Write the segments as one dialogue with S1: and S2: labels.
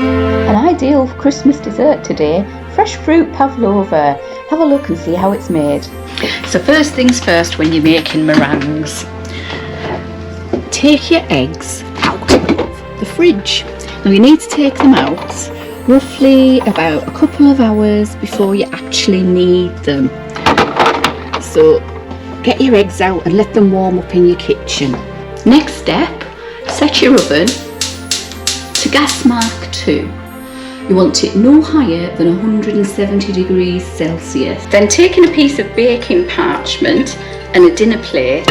S1: An ideal Christmas dessert today, fresh fruit pavlova. Have a look and see how it's made.
S2: So first things first, when you're making meringues, take your eggs out of the fridge. Now you need to take them out roughly about a couple of hours before you actually need them. So get your eggs out and let them warm up in your kitchen. Next step, set your oven to gas mark 2. You want it no higher than 170 degrees Celsius. Then taking a piece of baking parchment and a dinner plate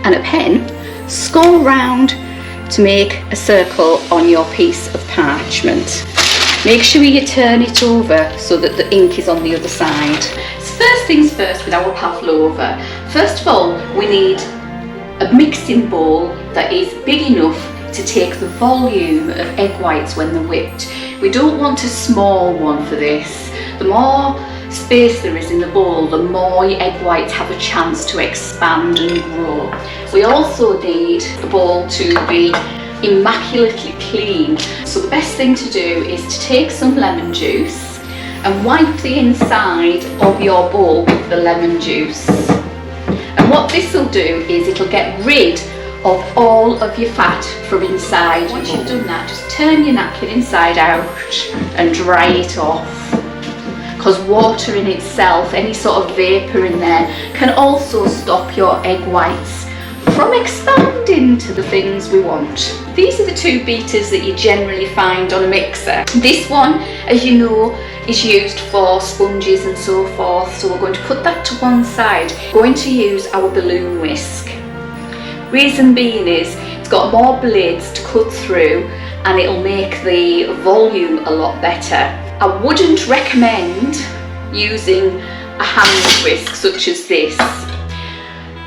S2: and a pen, score round to make a circle on your piece of parchment. Make sure you turn it over so that the ink is on the other side. So first things first with our pavlova. First of all, we need a mixing bowl that is big enough to take the volume of egg whites when they're whipped. We don't want a small one for this. The more space there is in the bowl, the more your egg whites have a chance to expand and grow. We also need the bowl to be immaculately clean. So the best thing to do is to take some lemon juice and wipe the inside of your bowl with the lemon juice. And what this will do is it'll get rid of all of your fat from inside. Once you've done that, just turn your napkin inside out and dry it off. Because water in itself, any sort of vapour in there, can also stop your egg whites from expanding to the things we want. These are the two beaters that you generally find on a mixer. This one, as you know, is used for sponges and so forth, so we're going to put that to one side. We're going to use our balloon whisk. Reason being is it's got more blades to cut through and it'll make the volume a lot better. I wouldn't recommend using a hand whisk such as this.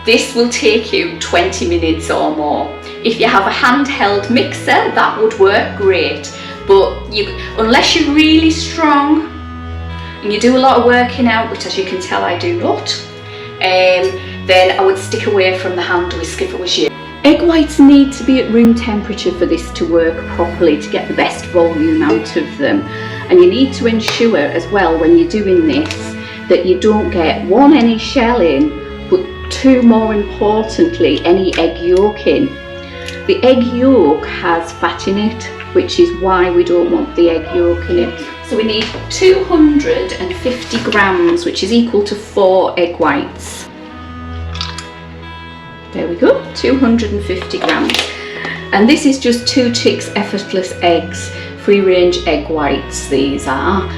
S2: This will take you 20 minutes or more. If you have a handheld mixer, that would work great, but unless you're really strong and you do a lot of working out, which as you can tell I do not, then I would stick away from the hand whisk if it was you. Egg whites need to be at room temperature for this to work properly, to get the best volume out of them. And you need to ensure as well when you're doing this that you don't get one, any shell in, but two, more importantly, any egg yolk in. The egg yolk has fat in it, which is why we don't want the egg yolk in it. So we need 250 grams, which is equal to 4 egg whites. There we go, 250 grams. And this is just 2 Chicks Effortless Eggs, free range egg whites these are.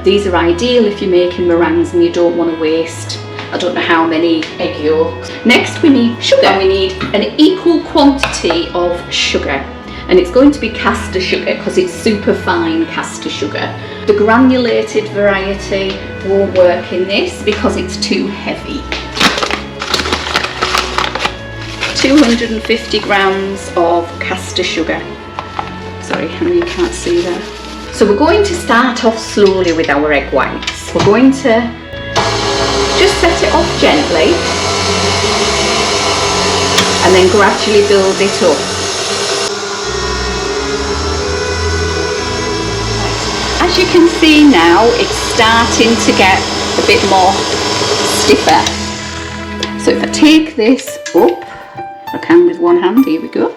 S2: These are ideal if you're making meringues and you don't want to waste, I don't know how many egg yolks. Next we need sugar. We need an equal quantity of sugar. And it's going to be caster sugar because it's super fine caster sugar. The granulated variety won't work in this because it's too heavy. 250 grams of caster sugar. Sorry, I know you can't see that. So we're going to start off slowly with our egg whites. We're going to just set it off gently and then gradually build it up. As you can see now, it's starting to get a bit more stiffer. So if I take this up, I can with one hand, here we go.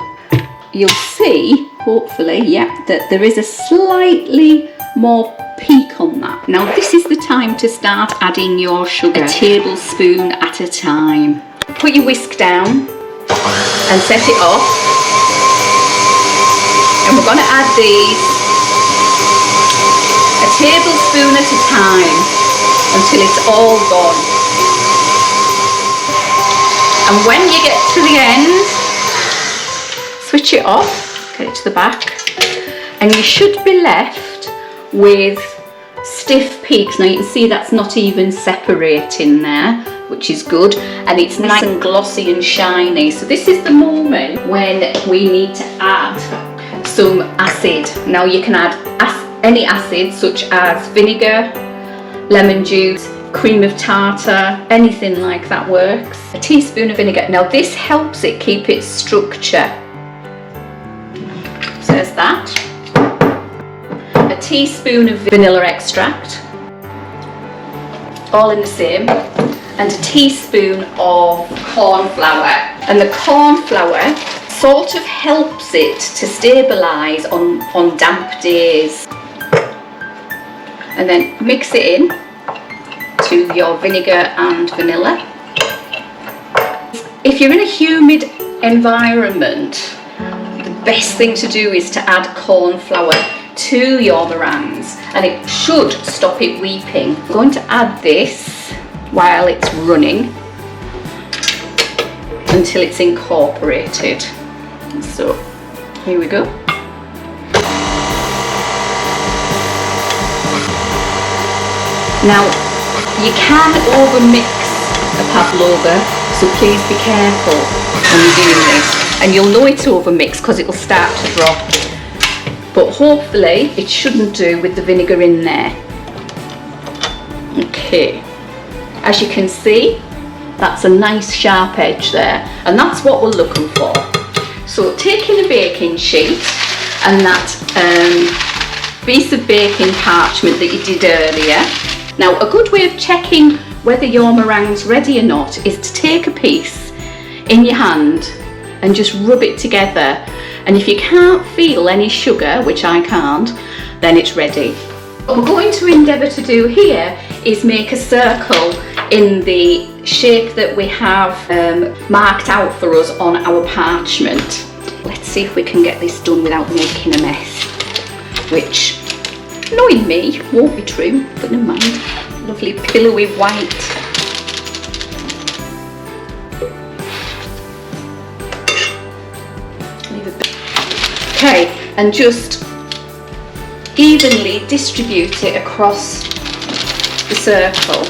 S2: You'll see, hopefully, yeah, that there is a slightly more peak on that. Now this is the time to start adding your sugar, a tablespoon at a time. Put your whisk down and set it off. And we're going to add these a tablespoon at a time until it's all gone. And when you get to the end, switch it off, get it to the back, and you should be left with stiff peaks. Now you can see that's not even separating there, which is good, and it's nice and glossy and shiny. So this is the moment when we need to add some acid. Now you can add any acid such as vinegar, lemon juice, cream of tartar, anything like that works. A teaspoon of vinegar. Now this helps it keep its structure. So there's that. teaspoon of vanilla extract, all in the same, and a teaspoon of corn flour. And the corn flour sort of helps it to stabilise on damp days. And then mix it in to your vinegar and vanilla. If you're in a humid environment, the best thing to do is to add corn flour to your meringues, and it should stop it weeping. I'm going to add this while it's running until it's incorporated. So here we go. Now you can overmix a pavlova, so please be careful when you're doing this, and you'll know it's overmixed because it'll start to drop, but hopefully it shouldn't do with the vinegar in there. Okay, as you can see, that's a nice sharp edge there, and that's what we're looking for. So taking a baking sheet and that piece of baking parchment that you did earlier. Now a good way of checking whether your meringue's ready or not is to take a piece in your hand and just rub it together, and if you can't feel any sugar, which I can't, then it's ready. What we're going to endeavour to do here is make a circle in the shape that we have marked out for us on our parchment. Let's see if we can get this done without making a mess, which, knowing me, won't be true, but never mind. Lovely pillowy white. Okay, and just evenly distribute it across the circle.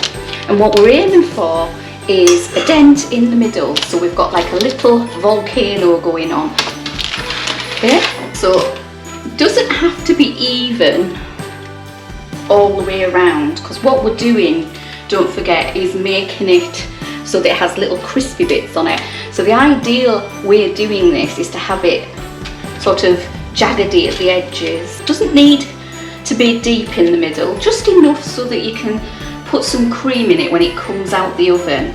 S2: And what we're aiming for is a dent in the middle, so we've got like a little volcano going on. Okay, so it doesn't have to be even all the way around, because what we're doing, don't forget, is making it so that it has little crispy bits on it. So the ideal way of doing this is to have it sort of jaggedy at the edges. Doesn't need to be deep in the middle, just enough so that you can put some cream in it when it comes out the oven.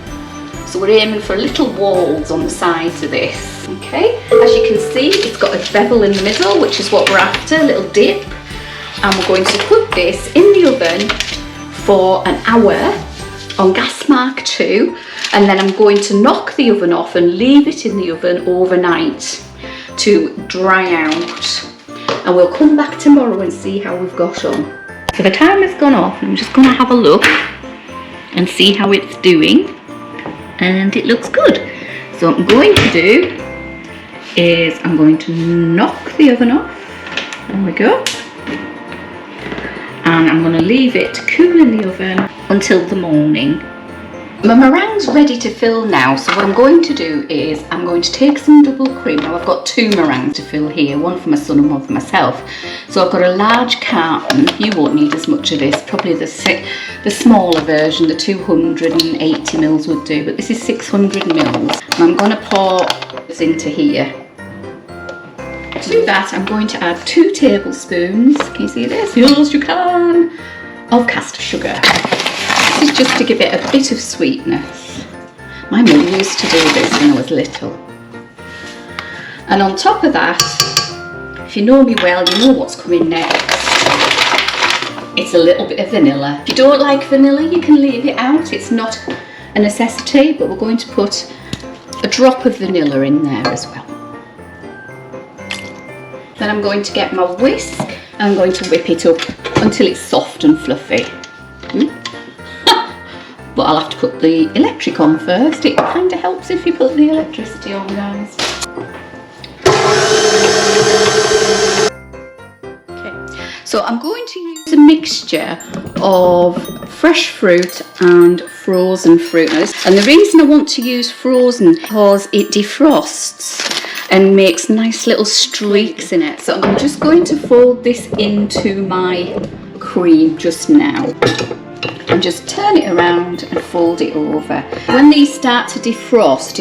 S2: So we're aiming for little walls on the sides of this. Okay, as you can see, it's got a bevel in the middle, which is what we're after, a little dip. And we're going to put this in the oven for an hour on gas mark 2, and then I'm going to knock the oven off and leave it in the oven overnight to dry out, and we'll come back tomorrow and see how we've got on. So the timer's gone off, and I'm just going to have a look and see how it's doing, and it looks good. So what I'm going to do is I'm going to knock the oven off. There we go. And I'm going to leave it to cool in the oven until the morning. My meringue's ready to fill now, so what I'm going to do is I'm going to take some double cream. Now I've got 2 meringues to fill here, one for my son and one for myself. So I've got a large carton. You won't need as much of this, probably the smaller version, the 280 mils would do, but this is 600 mils. And I'm going to pour this into here. To that, I'm going to add 2 tablespoons, can you see this? Yes, you can, of caster sugar. This is just to give it a bit of sweetness. My mum used to do this when I was little. And on top of that, if you know me well, you know what's coming next. It's a little bit of vanilla. If you don't like vanilla, you can leave it out. It's not a necessity, but we're going to put a drop of vanilla in there as well. Then I'm going to get my whisk and I'm going to whip it up until it's soft and fluffy. But I'll have to put the electric on first. It kind of helps if you put the electricity on, guys. Okay, so I'm going to use a mixture of fresh fruit and frozen fruit. And the reason I want to use frozen is because it defrosts and makes nice little streaks in it. So I'm just going to fold this into my cream just now and just turn it around and fold it over. When these start to defrost,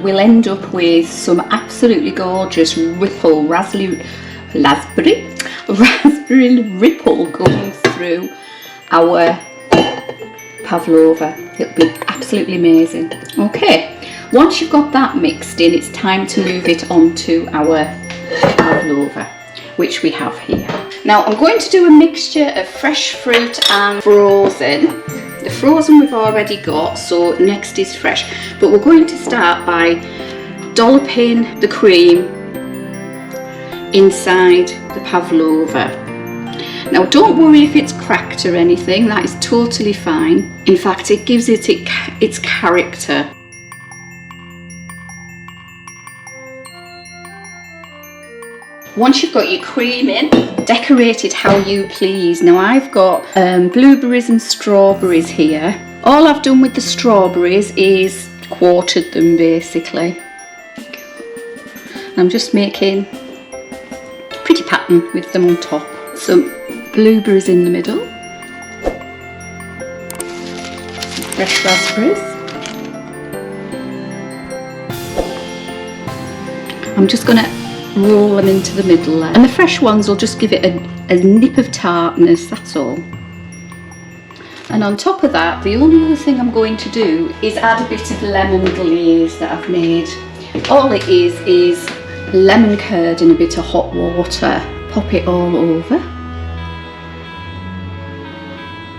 S2: we'll end up with some absolutely gorgeous ripple raspberry raspberry ripple going through our pavlova. It'll be absolutely amazing. Okay, once you've got that mixed in, it's time to move it onto our pavlova, which we have here. Now I'm going to do a mixture of fresh fruit and frozen. The frozen we've already got, so next is fresh. But we're going to start by dolloping the cream inside the pavlova. Now don't worry if it's cracked or anything, that is totally fine. In fact, it gives it its character. Once you've got your cream in, decorate it how you please. Now I've got blueberries and strawberries here. All I've done with the strawberries is quartered them basically. I'm just making a pretty pattern with them on top. Some blueberries in the middle, fresh raspberries. I'm just going to roll them into the middle there. And the fresh ones will just give it a nip of tartness, that's all. And on top of that, the only other thing I'm going to do is add a bit of lemon glaze that I've made. All it is lemon curd in a bit of hot water. Pop it all over.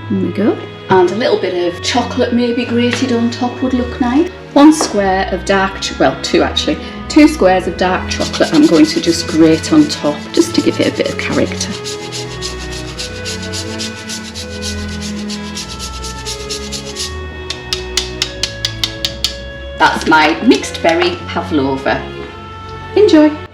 S2: There we go. And a little bit of chocolate maybe grated on top would look nice. 1 square of dark, well 2 actually, 2 squares of dark chocolate I'm going to just grate on top, just to give it a bit of character. That's my mixed berry pavlova. Enjoy!